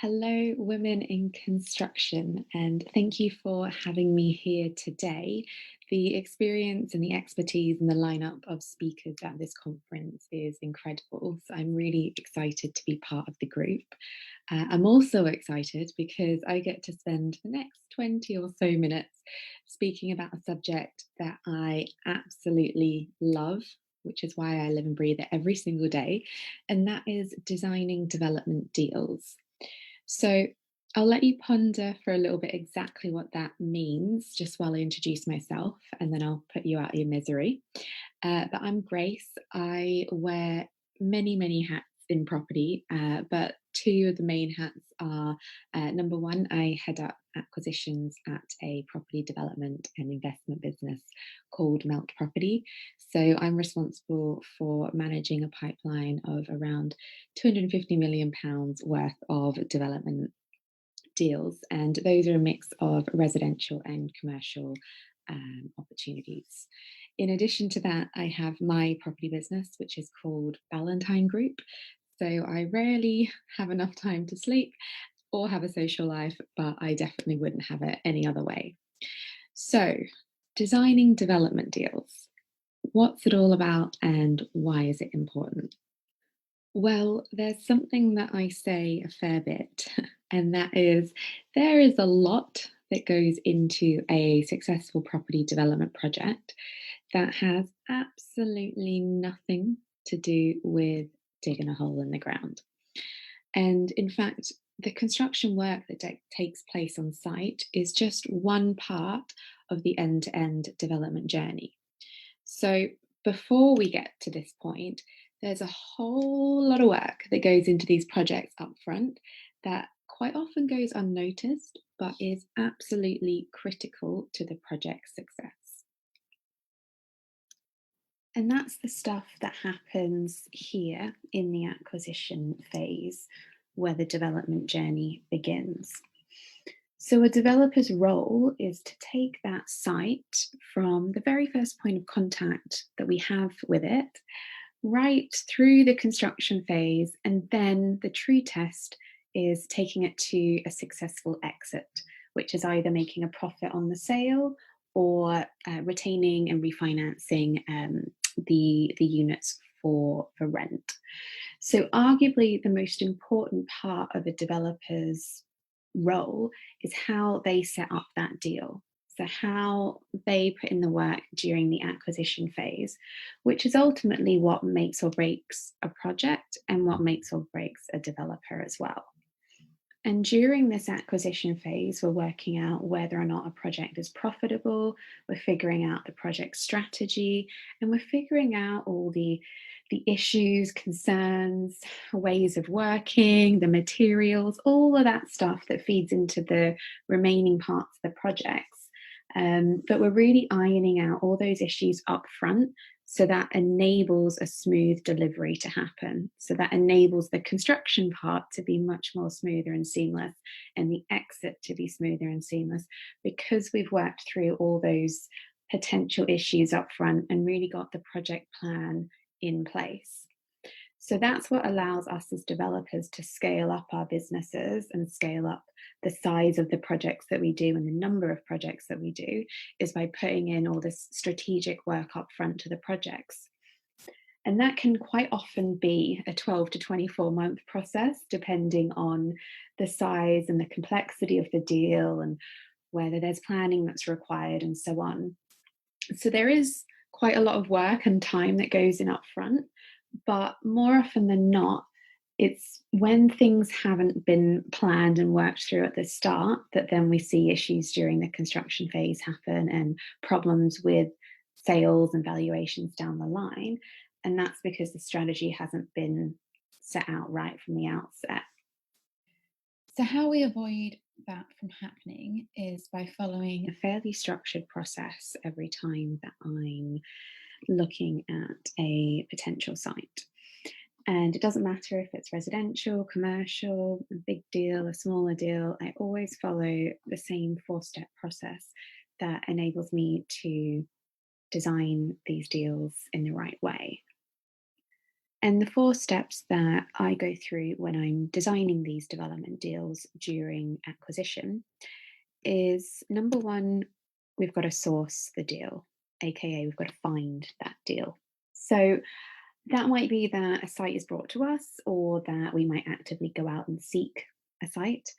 Hello, Women in Construction, and thank you for having me here today. The experience and the expertise and the lineup of speakers at this conference is incredible. So I'm really excited to be part of the group. I'm also excited because I get to spend the next 20 or so minutes speaking about a subject that I absolutely love, which is why I live and breathe it every single day, and that is designing development deals. So I'll let you ponder for a little bit exactly what that means, just while I introduce myself, and then I'll put you out of your misery. But I'm Grace. I wear many hats in property, but two of the main hats are number one, I head up acquisitions at a property development and investment business called Melt Property. So I'm responsible for managing a pipeline of around £250 million worth of development deals, and those are a mix of residential and commercial opportunities. In addition to that, I have my property business, which is called Ballantyne Group. So I rarely have enough time to sleep or have a social life, but I definitely wouldn't have it any other way. So, designing development deals. What's it all about and why is it important? Well, there's something that I say a fair bit, and that is there is a lot that goes into a successful property development project that has absolutely nothing to do with digging a hole in the ground. And in fact, the construction work that takes place on site is just one part of the end to end development journey. So before we get to this point, there's a whole lot of work that goes into these projects up front that quite often goes unnoticed, but is absolutely critical to the project's success. And that's the stuff that happens here in the acquisition phase where the development journey begins. So, a developer's role is to take that site from the very first point of contact that we have with it, right through the construction phase. And then the true test is taking it to a successful exit, which is either making a profit on the sale or retaining and refinancing the units for rent. So, arguably, the most important part of a developer's role is how they set up that deal. So, how they put in the work during the acquisition phase, which is ultimately what makes or breaks a project and what makes or breaks a developer as well. And during this acquisition phase, we're working out whether or not a project is profitable, we're figuring out the project strategy, and we're figuring out all the issues, concerns, ways of working, the materials, all of that stuff that feeds into the remaining parts of the projects. But we're really ironing out all those issues up front so that enables a smooth delivery to happen. So that enables the construction part to be much more smoother and seamless, and the exit to be smoother and seamless because we've worked through all those potential issues up front and really got the project plan in place. So that's what allows us as developers to scale up our businesses and scale up the size of the projects that we do and the number of projects that we do is by putting in all this strategic work up front to the projects. And that can quite often be a 12 to 24-month process, depending on the size and the complexity of the deal and whether there's planning that's required and so on. So there is quite a lot of work and time that goes in up front, but more often than not, it's when things haven't been planned and worked through at the start that then we see issues during the construction phase happen and problems with sales and valuations down the line. And that's because the strategy hasn't been set out right from the outset. So, how we avoid that from happening is by A following. fairly structured process every time that I'm looking at a potential site. And it doesn't matter if it's residential, commercial, a big deal, a smaller deal, I always follow the same four-step process that enables me to design these deals in the right way. And the four steps that I go through when I'm designing these development deals during acquisition is number one, we've got to source the deal, aka we've got to find that deal. So that might be that a site is brought to us or that we might actively go out and seek a site.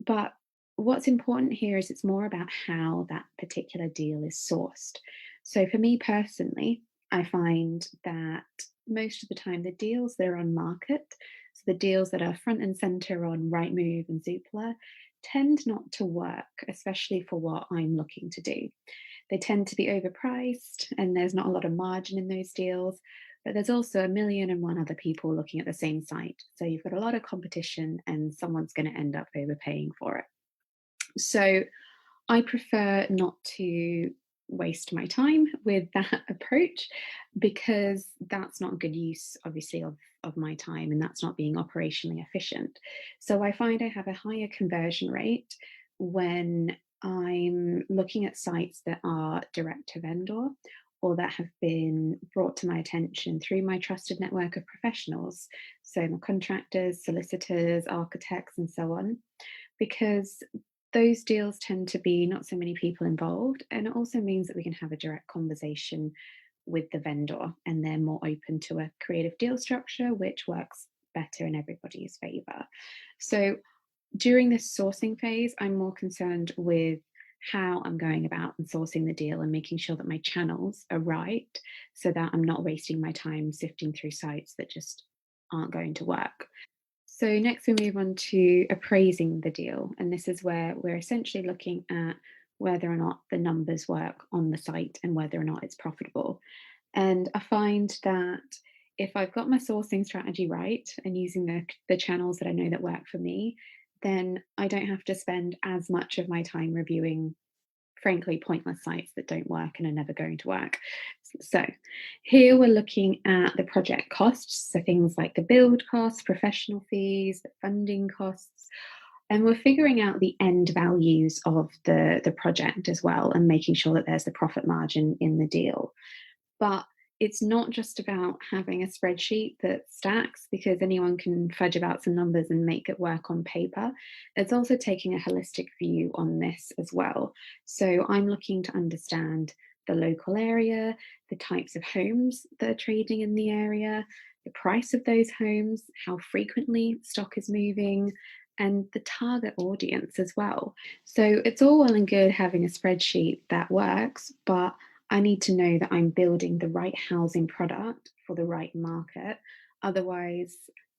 But what's important here is it's more about how that particular deal is sourced. So for me personally, I find that most of the time the deals that are on market, so the deals that are front and center on Rightmove and Zoopla, tend not to work, especially for what I'm looking to do. They tend to be overpriced and there's not a lot of margin in those deals. But there's also a million and one other people looking at the same site. So you've got a lot of competition and someone's going to end up overpaying for it. So I prefer not to waste my time with that approach because that's not good use, obviously, of my time and that's not being operationally efficient. So I find I have a higher conversion rate when I'm looking at sites that are direct to vendor or that have been brought to my attention through my trusted network of professionals. So, my contractors, solicitors, architects, and so on, because those deals tend to be not so many people involved. And it also means that we can have a direct conversation with the vendor and they're more open to a creative deal structure, which works better in everybody's favor. So during this sourcing phase, I'm more concerned with how I'm going about and sourcing the deal and making sure that my channels are right so that I'm not wasting my time sifting through sites that just aren't going to work. So next we move on to appraising the deal. And this is where we're essentially looking at whether or not the numbers work on the site and whether or not it's profitable. And I find that if I've got my sourcing strategy right and using the channels that I know that work for me, then I don't have to spend as much of my time reviewing frankly pointless sites that don't work and are never going to work. So, here we're looking at the project costs, so things like the build costs, professional fees, the funding costs, and we're figuring out the end values of the project as well and making sure that there's the profit margin in the deal. But it's not just about having a spreadsheet that stacks because anyone can fudge about some numbers and make it work on paper. It's also taking a holistic view on this as well. So I'm looking to understand the local area, the types of homes that are trading in the area, the price of those homes, how frequently stock is moving, and the target audience as well. So it's all well and good having a spreadsheet that works, but I need to know that I'm building the right housing product for the right market. Otherwise,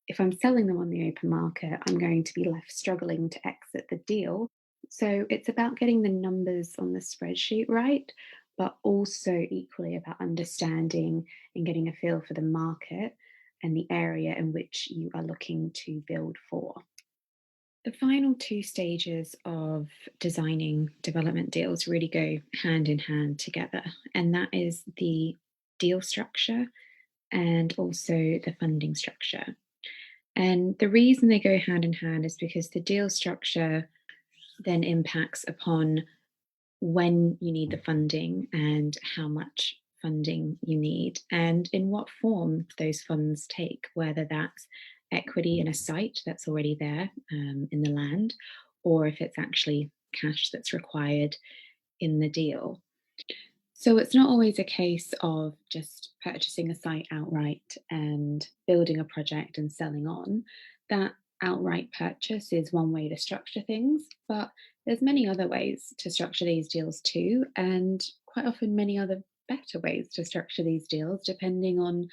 if I'm selling them on the open market, I'm going to be left struggling to exit the deal. So it's about getting the numbers on the spreadsheet right, but also equally about understanding and getting a feel for the market and the area in which you are looking to build for. The final two stages of designing development deals really go hand in hand together, and that is the deal structure and also the funding structure. And the reason they go hand in hand is because the deal structure then impacts upon when you need the funding and how much funding you need and in what form those funds take, whether that's equity in a site that's already there in the land, or if it's actually cash that's required in the deal. So it's not always a case of just purchasing a site outright and building a project and selling on. That outright purchase is one way to structure things, but there's many other ways to structure these deals too, and quite often many other better ways to structure these deals depending on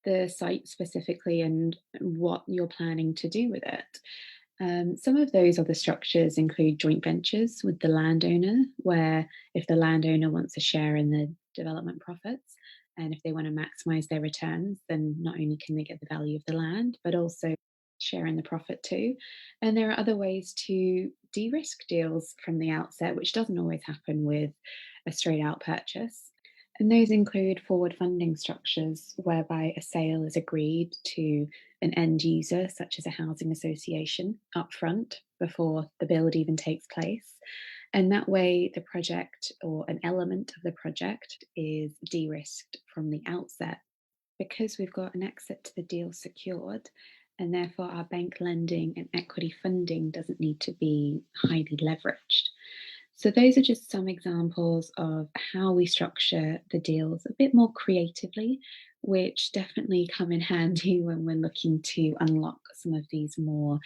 the site specifically and what you're planning to do with it. Some of those other structures include joint ventures with the landowner, where if the landowner wants a share in the development profits and if they want to maximize their returns, then not only can they get the value of the land, but also share in the profit too. And there are other ways to de risk deals from the outset, which doesn't always happen with a straight out purchase. And those include forward funding structures whereby a sale is agreed to an end user, such as a housing association, upfront before the build even takes place. And that way, the project or an element of the project is de risked from the outset. because we've got an exit to the deal secured, and therefore our bank lending and equity funding doesn't need to be highly leveraged. So, those are just some examples of how we structure the deals a bit more creatively, which definitely come in handy when we're looking to unlock some of these more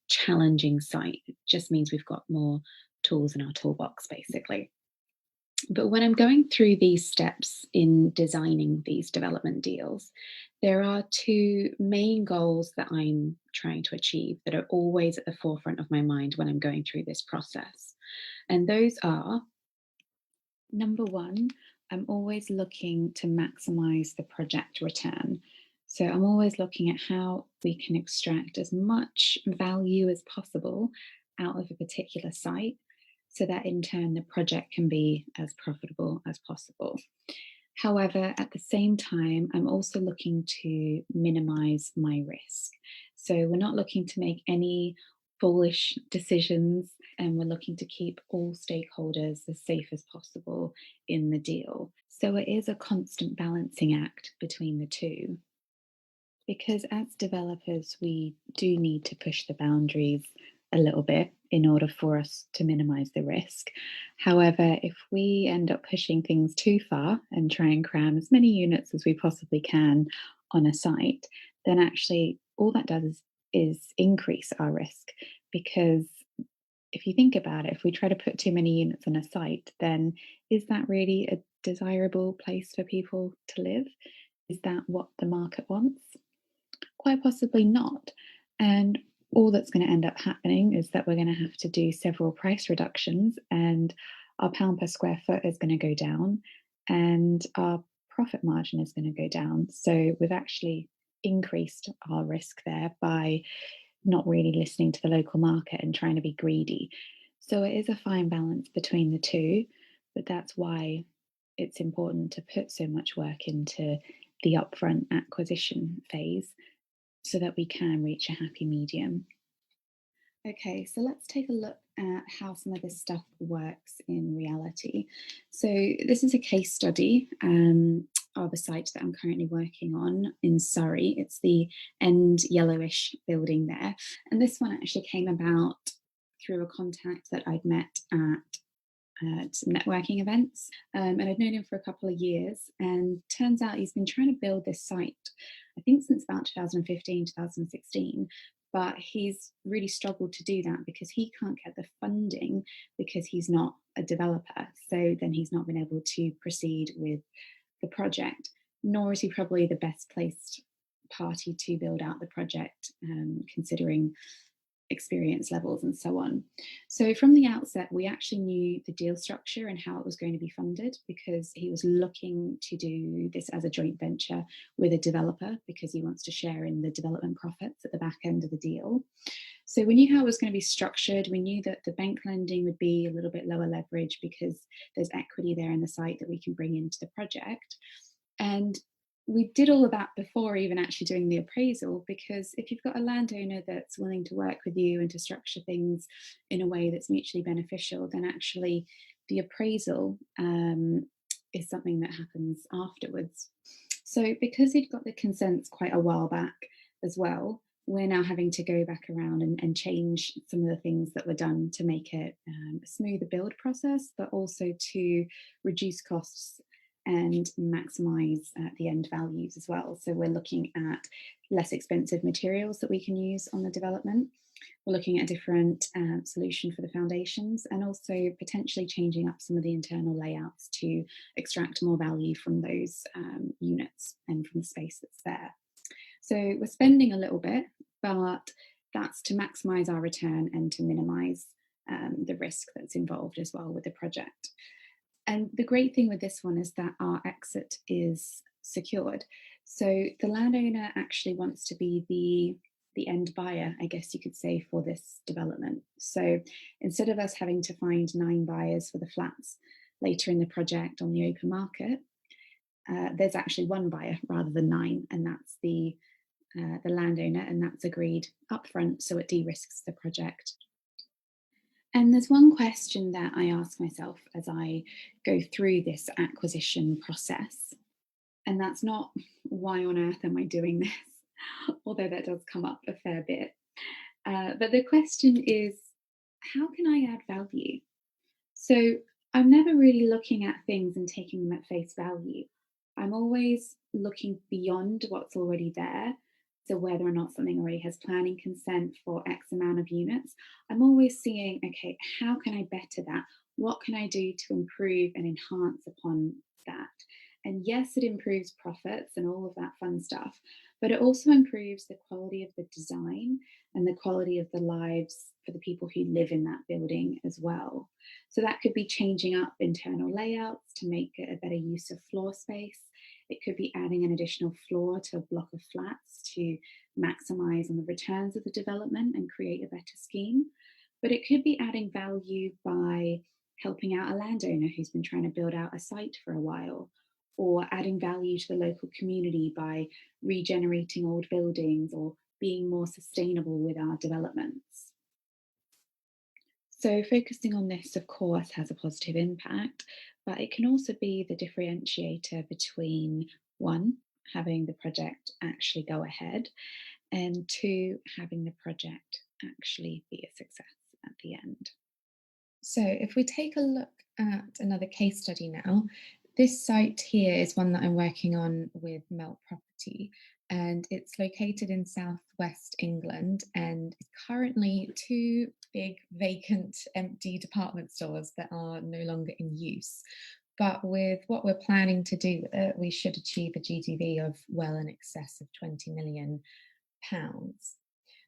challenging sites. It just means we've got more tools in our toolbox, basically. But when I'm going through these steps in designing these development deals, there are two main goals that I'm trying to achieve that are always at the forefront of my mind when I'm going through this process. And those are number one, I'm always looking to maximize the project return. So I'm always looking at how we can extract as much value as possible out of a particular site so that in turn the project can be as profitable as possible. However, at the same time, I'm also looking to minimize my risk. So we're not looking to make any foolish decisions, and we're looking to keep all stakeholders as safe as possible in the deal. So it is a constant balancing act between the two. Because as developers, we do need to push the boundaries a little bit in order for us to minimize the risk. However, if we end up pushing things too far and try and cram as many units as we possibly can on a site, then actually all that does is increase our risk. Because if you think about it, if we try to put too many units on a site, then is that really a desirable place for people to live? Is that what the market wants? Quite possibly not. And all that's going to end up happening is that we're going to have to do several price reductions, and our pound per square foot is going to go down, and our profit margin is going to go down. So we've actually increased our risk there by not really listening to the local market and trying to be greedy. So it is a fine balance between the two, but that's why it's important to put so much work into the upfront acquisition phase so that we can reach a happy medium. Okay, so let's take a look at how some of this stuff works in reality. So, this is a case study of a site that I'm currently working on in Surrey. It's the end yellowish building there. And this one actually came about through a contact that I'd met at some networking events. And I'd known him for a couple of years. And turns out he's been trying to build this site, I think, since about 2015, 2016. But he's really struggled to do that because he can't get the funding because he's not a developer. So then he's not been able to proceed with the project, nor is he probably the best placed party to build out the project, considering experience levels and so on. So from the outset, we actually knew the deal structure and how it was going to be funded because he was looking to do this as a joint venture with a developer because he wants to share in the development profits at the back end of the deal. So we knew how it was going to be structured. We knew that the bank lending would be a little bit lower leverage because there's equity there in the site that we can bring into the project. And we did all of that before even actually doing the appraisal, because if you've got a landowner that's willing to work with you and to structure things in a way that's mutually beneficial, then actually the appraisal is something that happens afterwards. So, because he'd got the consents quite a while back as well, we're now having to go back around and change some of the things that were done to make it a smoother build process, but also to reduce costs and maximize the end values as well. So we're looking at less expensive materials that we can use on the development. We're looking at a different solution for the foundations and also potentially changing up some of the internal layouts to extract more value from those units and from the space that's there. So we're spending a little bit, but that's to maximize our return and to minimize the risk that's involved as well with the project. And the great thing with this one is that our exit is secured. So the landowner actually wants to be the end buyer, I guess you could say, for this development. So instead of us having to find 9 buyers for the flats later in the project on the open market, there's actually 1 buyer rather than 9, and that's the landowner, and that's agreed upfront, so it de-risks the project. And there's one question that I ask myself as I go through this acquisition process, and that's not why on earth am I doing this? Although that does come up a fair bit. But the question is, how can I add value? So I'm never really looking at things and taking them at face value. I'm always looking beyond what's already there. So whether or not something already has planning consent for X amount of units, I'm always seeing, okay, how can I better that? What can I do to improve and enhance upon that? And yes, it improves profits and all of that fun stuff, but it also improves the quality of the design and the quality of the lives for the people who live in that building as well. So that could be changing up internal layouts to make it a better use of floor space. It could be adding an additional floor to a block of flats to maximize on the returns of the development and create a better scheme. But it could be adding value by helping out a landowner who's been trying to build out a site for a while, or adding value to the local community by regenerating old buildings or being more sustainable with our developments. So, focusing on this, of course, has a positive impact, but it can also be the differentiator between one, having the project actually go ahead, and two, having the project actually be a success at the end. So, if we take a look at another case study now, this site here is one that I'm working on with Melt Property, and it's located in southwest England. And it's currently two big vacant, empty department stores that are no longer in use. But with what we're planning to do with it, we should achieve a GDV of well in excess of £20 million.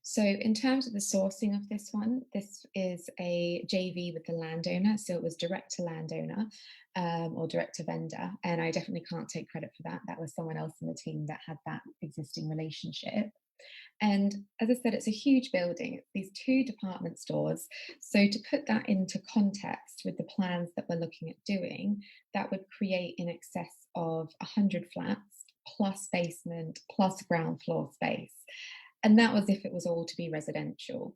So, in terms of the sourcing of this one, this is a JV with the landowner. So, it was direct to landowner or direct to vendor. And I definitely can't take credit for that. That was someone else in the team that had that existing relationship. And as I said, it's a huge building, it's these two department stores. So, to put that into context with the plans that we're looking at doing, that would create in excess of 100 flats plus basement plus ground floor space. And that was if it was all to be residential.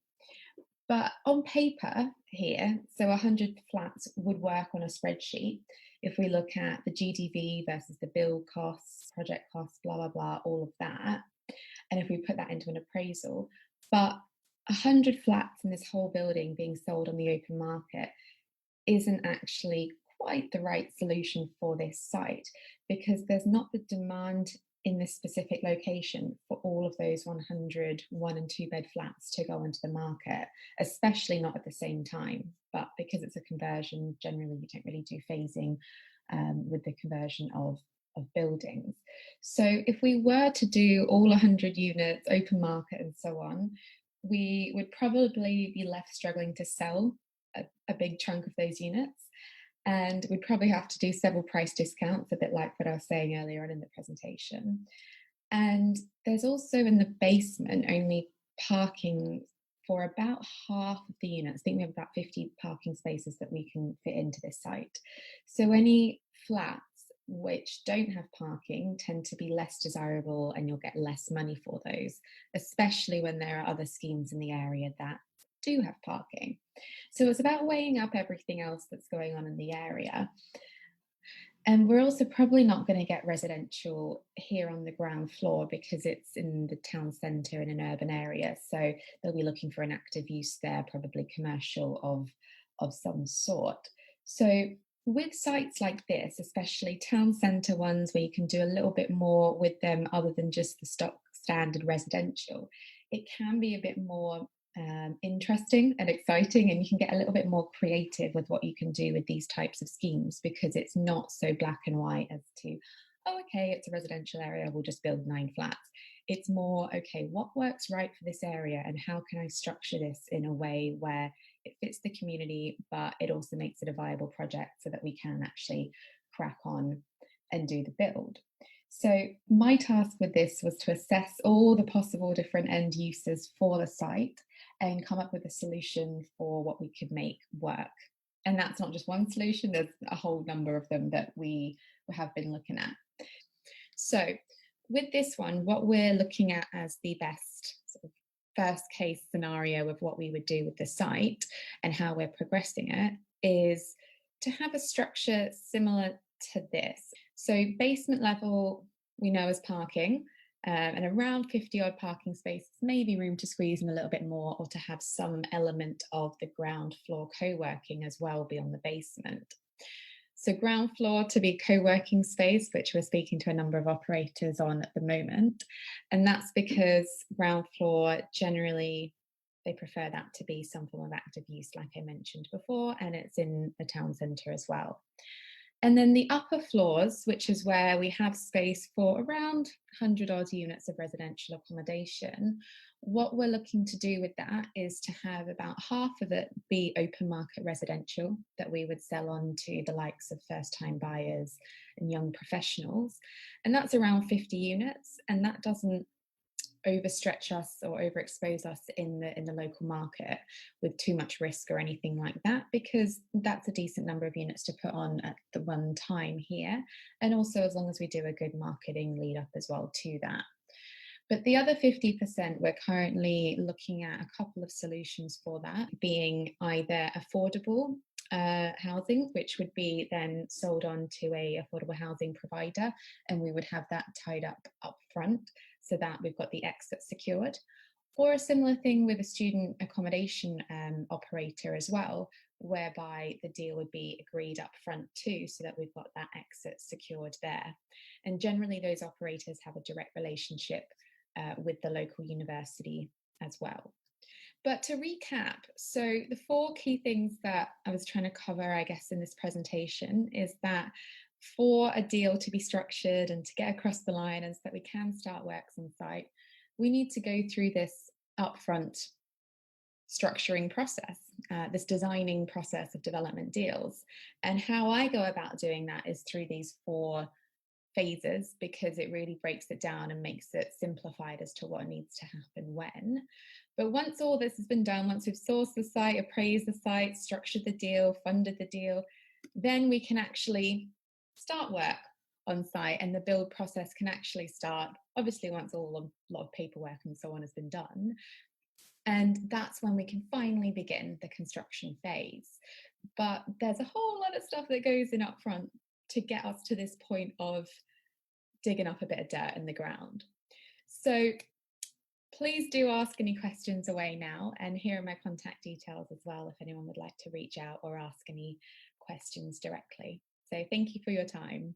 But on paper here, so 100 flats would work on a spreadsheet if we look at the GDV versus the build costs, project costs, blah, blah, blah, all of that. And if we put that into an appraisal, but 100 flats in this whole building being sold on the open market isn't actually quite the right solution for this site because there's not the demand in this specific location for all of those 100 one and two bed flats to go into the market, especially not at the same time. But because it's a conversion, generally you don't really do phasing with the conversion of buildings. So if we were to do all 100 units, open market and so on, we would probably be left struggling to sell a big chunk of those units. And we'd probably have to do several price discounts, a bit like what I was saying earlier on in the presentation. And there's also in the basement only parking for about half of the units. I think we have about 50 parking spaces that we can fit into this site. So any flats which don't have parking tend to be less desirable and you'll get less money for those, especially when there are other schemes in the area that do have parking. So it's about weighing up everything else that's going on in the area. And we're also probably not going to get residential here on the ground floor because it's in the town centre in an urban area. So they'll be looking for an active use there, probably commercial of some sort. So with sites like this, especially town centre ones where you can do a little bit more with them other than just the stock standard residential, it can be a bit more interesting and exciting, and you can get a little bit more creative with what you can do with these types of schemes because it's not so black and white as to, oh, okay, it's a residential area, we'll just build 9 flats. It's more, okay, what works right for this area and how can I structure this in a way where it fits the community, but it also makes it a viable project so that we can actually crack on and do the build. So my task with this was to assess all the possible different end uses for the site and come up with a solution for what we could make work. And that's not just one solution, there's a whole number of them that we have been looking at. So with this one, what we're looking at as the best sort of first case scenario of what we would do with the site and how we're progressing it is to have a structure similar to this. So basement level we know as parking, and around 50 odd parking spaces, maybe room to squeeze in a little bit more or to have some element of the ground floor co-working as well beyond the basement. So ground floor to be co-working space, which we're speaking to a number of operators on at the moment. And that's because ground floor generally they prefer that to be some form of active use, like I mentioned before, and it's in the town centre as well. And then the upper floors, which is where we have space for around 100 odd units of residential accommodation, what we're looking to do with that is to have about half of it be open market residential that we would sell on to the likes of first time buyers and young professionals. And that's around 50 units. And that doesn't overstretch us or overexpose us in the local market with too much risk or anything like that, because that's a decent number of units to put on at the one time here, and also as long as we do a good marketing lead up as well to that. But the other 50%, we're currently looking at a couple of solutions for that, being either affordable housing, which would be then sold on to a affordable housing provider, and we would have that tied up front so that we've got the exit secured. Or a similar thing with a student accommodation operator as well, whereby the deal would be agreed up front too, so that we've got that exit secured there. And generally, those operators have a direct relationship with the local university as well. But to recap, so the four key things that I was trying to cover, I guess, in this presentation is that for a deal to be structured and to get across the line and so that we can start works on site, we need to go through this upfront structuring process, this designing process of development deals. And how I go about doing that is through these four phases, because it really breaks it down and makes it simplified as to what needs to happen when. But once all this has been done, once we've sourced the site, appraised the site, structured the deal, funded the deal, then we can actually start work on site and the build process can actually start, obviously once a lot of paperwork and so on has been done. And that's when we can finally begin the construction phase. But there's a whole lot of stuff that goes in up front to get us to this point of digging up a bit of dirt in the ground. So please do ask any questions away now, and here are my contact details as well if anyone would like to reach out or ask any questions directly. So thank you for your time.